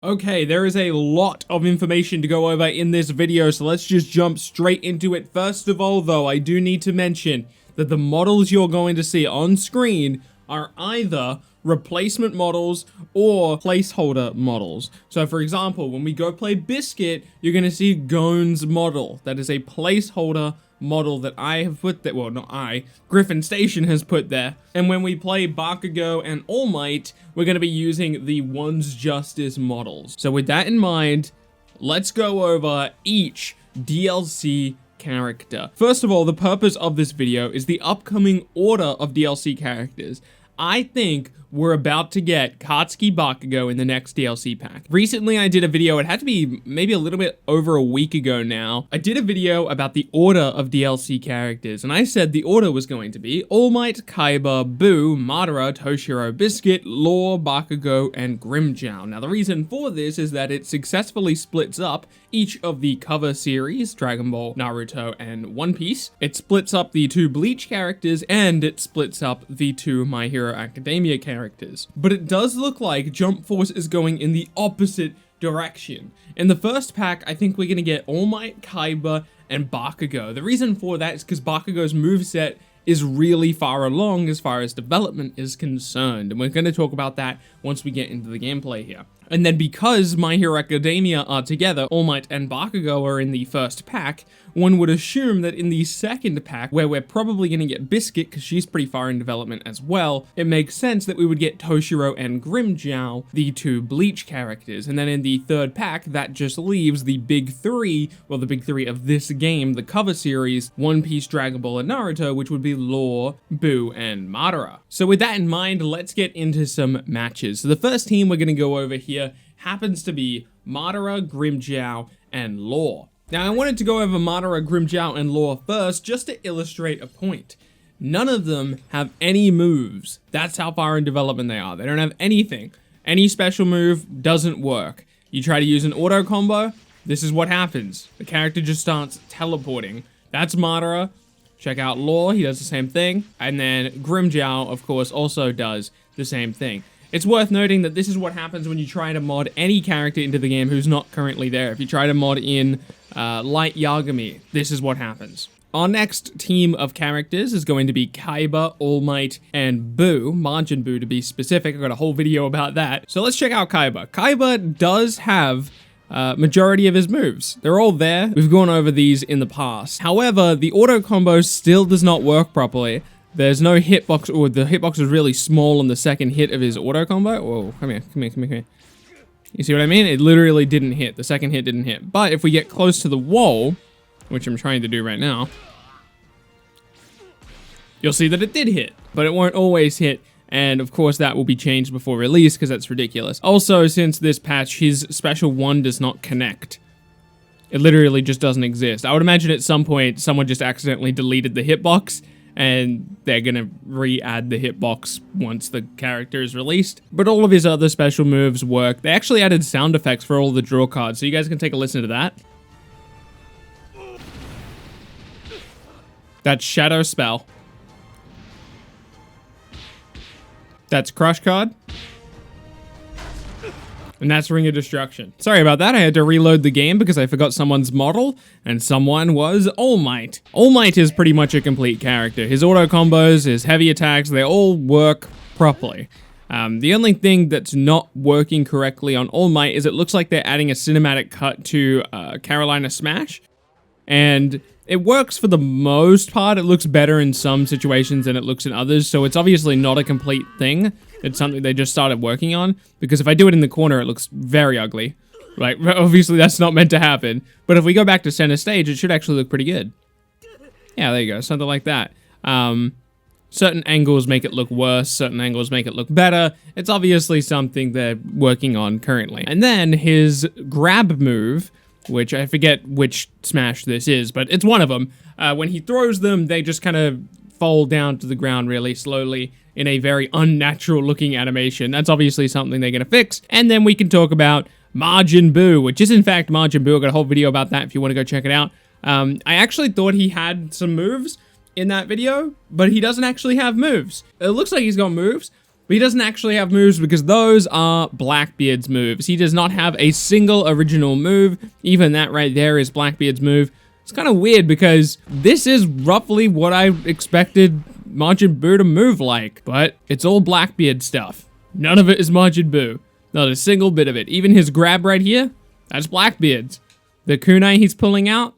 Okay, there is a lot of information to go over in this video, so let's just jump straight into it. First of all, though, I do need to mention that the models you're going to see on screen are either replacement models or placeholder models. So for example, when we go play Biscuit, you're going to see Gon's model. That is a placeholder model that I have put there, well, not I, Griffin Station has put there. And when we play Bakugo and All Might, we're going to be using the One's Justice models. So with that in mind, let's go over each DLC character. First of all, the purpose of this video is the upcoming order of DLC characters. I think we're about to get Katsuki Bakugo in the next DLC pack. Recently, I did a video, it had to be maybe a little bit over a week ago now. I did a video about the order of DLC characters, and I said the order was going to be All Might, Kaiba, Buu, Madara, Tōshirō, Biscuit, Law, Bakugo, and Grimmjow. Now, the reason for this is that it successfully splits up each of the cover series, Dragon Ball, Naruto, and One Piece. It splits up the two Bleach characters, and it splits up the two My Hero Academia characters. But it does look like Jump Force is going in the opposite direction. In the first pack, I think we're going to get All Might, Kaiba, and Bakugo. The reason for that is because Bakugo's moveset is really far along as far as development is concerned, and we're going to talk about that once we get into the gameplay here. And then because My Hero Academia are together, All Might and Bakugo are in the first pack, one would assume that in the second pack, where we're probably going to get Biscuit, because she's pretty far in development as well, it makes sense that we would get Tōshirō and Grimmjow, the two Bleach characters. And then in the third pack, that just leaves the big three, well, the big three of this game, the cover series, One Piece, Dragon Ball, and Naruto, which would be Law, Buu, and Madara. So with that in mind, let's get into some matches. So the first team we're going to go over here happens to be Madara, Grimmjow, and Law. Now, I wanted to go over Madara, Grimmjow, and Law first just to illustrate a point. None of them have any moves. That's how far in development they are. They don't have anything. Any special move doesn't work. You try to use an auto combo, this is what happens. The character just starts teleporting. That's Madara. Check out Law, he does the same thing. And then Grimmjow, of course, also does the same thing. It's worth noting that this is what happens when you try to mod any character into the game who's not currently there. If you try to mod in Light Yagami, this is what happens. Our next team of characters is going to be Kaiba, All Might, and Buu, Majin Buu to be specific. I've got a whole video about that. So let's check out Kaiba. Kaiba does have majority of his moves. They're all there. We've gone over these in the past. However, the auto combo still does not work properly. There's no hitbox, or the hitbox is really small on the second hit of his auto combo. Whoa, come here. You see what I mean? It literally didn't hit. The second hit didn't hit. But if we get close to the wall, which I'm trying to do right now, you'll see that it did hit, but it won't always hit. And of course that will be changed before release because that's ridiculous. Also, since this patch, his special one does not connect. It literally just doesn't exist. I would imagine at some point someone just accidentally deleted the hitbox and they're gonna re-add the hitbox once the character is released. But all of his other special moves work. They actually added sound effects for all the draw cards, so you guys can take a listen to that. That's Shadow Spell. That's Crush Card. And that's Ring of Destruction. Sorry about that, I had to reload the game because I forgot someone's model, and someone was All Might. All Might is pretty much a complete character. His auto combos, his heavy attacks, they all work properly. The only thing that's not working correctly on All Might is it looks like they're adding a cinematic cut to Carolina Smash, and it works for the most part. It looks better in some situations than it looks in others, so it's obviously not a complete thing. It's something they just started working on, because if I do it in the corner, it looks very ugly. Like, obviously that's not meant to happen, but if we go back to center stage, it should actually look pretty good. Yeah, there you go, something like that. Certain angles make it look worse, certain angles make it look better. It's obviously something they're working on currently. And then his grab move, which I forget which Smash this is, but it's one of them. When he throws them, they just kind of fall down to the ground really slowly in a very unnatural looking animation. That's obviously something they're going to fix. And then we can talk about Majin Buu, which is in fact Majin Buu. I've got a whole video about that if you want to go check it out. I actually thought he had some moves in that video, but he doesn't actually have moves. It looks like he's got moves, But he doesn't actually have moves because those are Blackbeard's moves. He does not have a single original move. Even that right there is Blackbeard's move. It's kind of weird because this is roughly what I expected Majin Buu to move like, but it's all Blackbeard stuff. None of it is Majin Buu. Not a single bit of it. Even his grab right here, that's Blackbeard's. The kunai he's pulling out,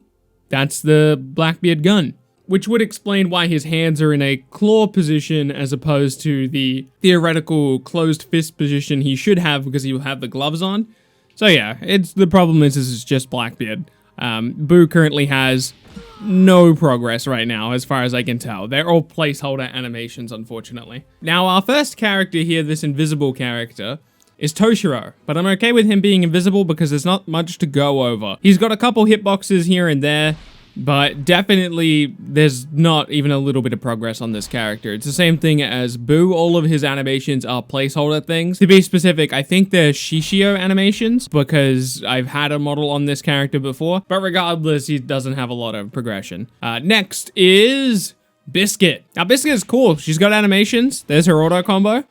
that's the Blackbeard gun. Which would explain why his hands are in a claw position as opposed to the theoretical closed fist position he should have because he will have the gloves on. So yeah, the problem is this is just Blackbeard. Buu currently has no progress right now, as far as I can tell. They're all placeholder animations, unfortunately. Now, our first character here, this invisible character, is Tōshirō, but I'm okay with him being invisible because there's not much to go over. He's got a couple hitboxes here and there, but definitely there's not even a little bit of progress on this character. It's the same thing as Buu. All of his animations are placeholder things. To be specific, I think they're Shishio animations because I've had a model on this character before, but regardless, he doesn't have a lot of progression. Next is Biscuit. Now, Biscuit is cool. She's got animations. There's her auto combo.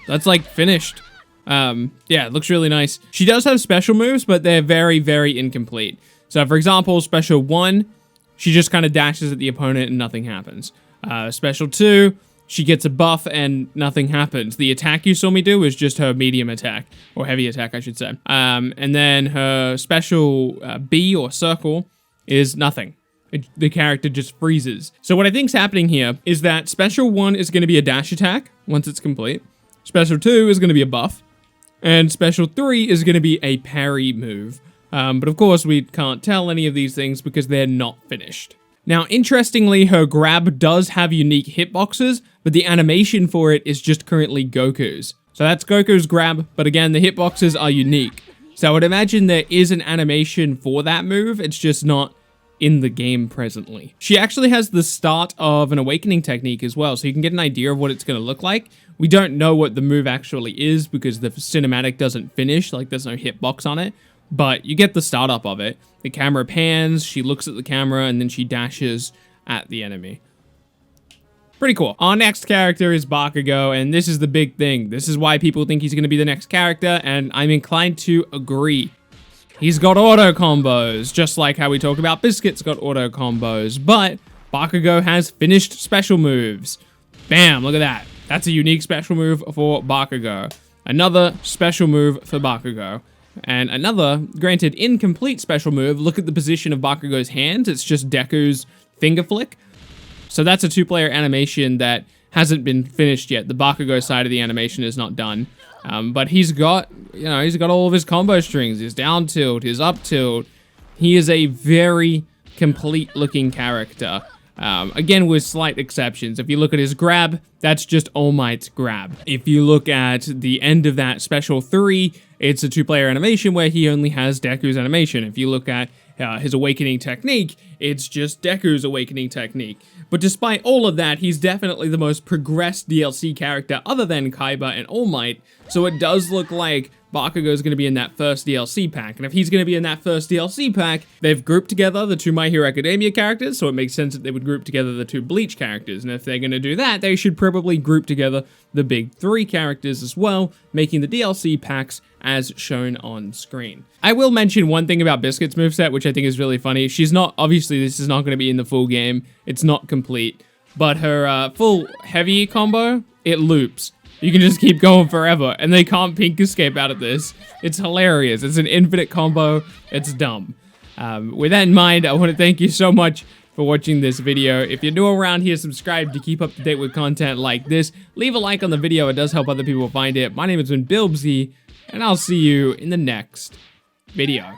That's like finished. Yeah, it looks really nice. She does have special moves, but they're very, very incomplete. So for example, special 1, she just kind of dashes at the opponent and nothing happens. Special 2, she gets a buff and nothing happens. The attack you saw me do is just her medium attack, or heavy attack, I should say. And then her special B or circle is nothing. The character just freezes. So what I think's happening here is that special 1 is going to be a dash attack once it's complete. Special 2 is going to be a buff. And special 3 is going to be a parry move. But of course, we can't tell any of these things because they're not finished. Now, interestingly, her grab does have unique hitboxes, but the animation for it is just currently Goku's. So that's Goku's grab, but again, the hitboxes are unique. So I would imagine there is an animation for that move, it's just not in the game presently. She actually has the start of an awakening technique as well, so you can get an idea of what it's going to look like. We don't know what the move actually is because the cinematic doesn't finish, like there's no hitbox on it, but you get the startup of it. The camera pans, she looks at the camera, and then she dashes at the enemy. Pretty cool. Our next character is Bakugo, and this is the big thing. This is why people think he's going to be the next character, and I'm inclined to agree. He's got auto combos, just like how we talk about Biscuit's got auto combos, but Bakugo has finished special moves. Bam, look at that. That's a unique special move for Bakugo. Another special move for Bakugo. And another, granted, incomplete special move. Look at the position of Bakugo's hands. It's just Deku's finger flick. So that's a two-player animation that hasn't been finished yet. The Bakugo side of the animation is not done. But he's got, he's got all of his combo strings. His down tilt, his up tilt. He is a very complete-looking character. Again, with slight exceptions. If you look at his grab, that's just All Might's grab. If you look at the end of that special 3, it's a two-player animation where he only has Deku's animation. If you look at his awakening technique, it's just Deku's awakening technique. But despite all of that, he's definitely the most progressed DLC character other than Kaiba and All Might, so it does look like Bakugo's going to be in that first DLC pack. And if he's going to be in that first DLC pack, they've grouped together the two My Hero Academia characters, so it makes sense that they would group together the two Bleach characters. And if they're going to do that, they should probably group together the big 3 characters as well, making the DLC packs as shown on screen. I will mention one thing about Biscuit's moveset, which I think is really funny. She's not, obviously this is not going to be in the full game, it's not complete, but her full heavy combo, it loops. You can just keep going forever, and they can't pink escape out of this. It's hilarious. It's an infinite combo. It's dumb. With that in mind, I want to thank you so much for watching this video. If you're new around here, subscribe to keep up to date with content like this. Leave a like on the video. It does help other people find it. My name has been Bilbzy, and I'll see you in the next video.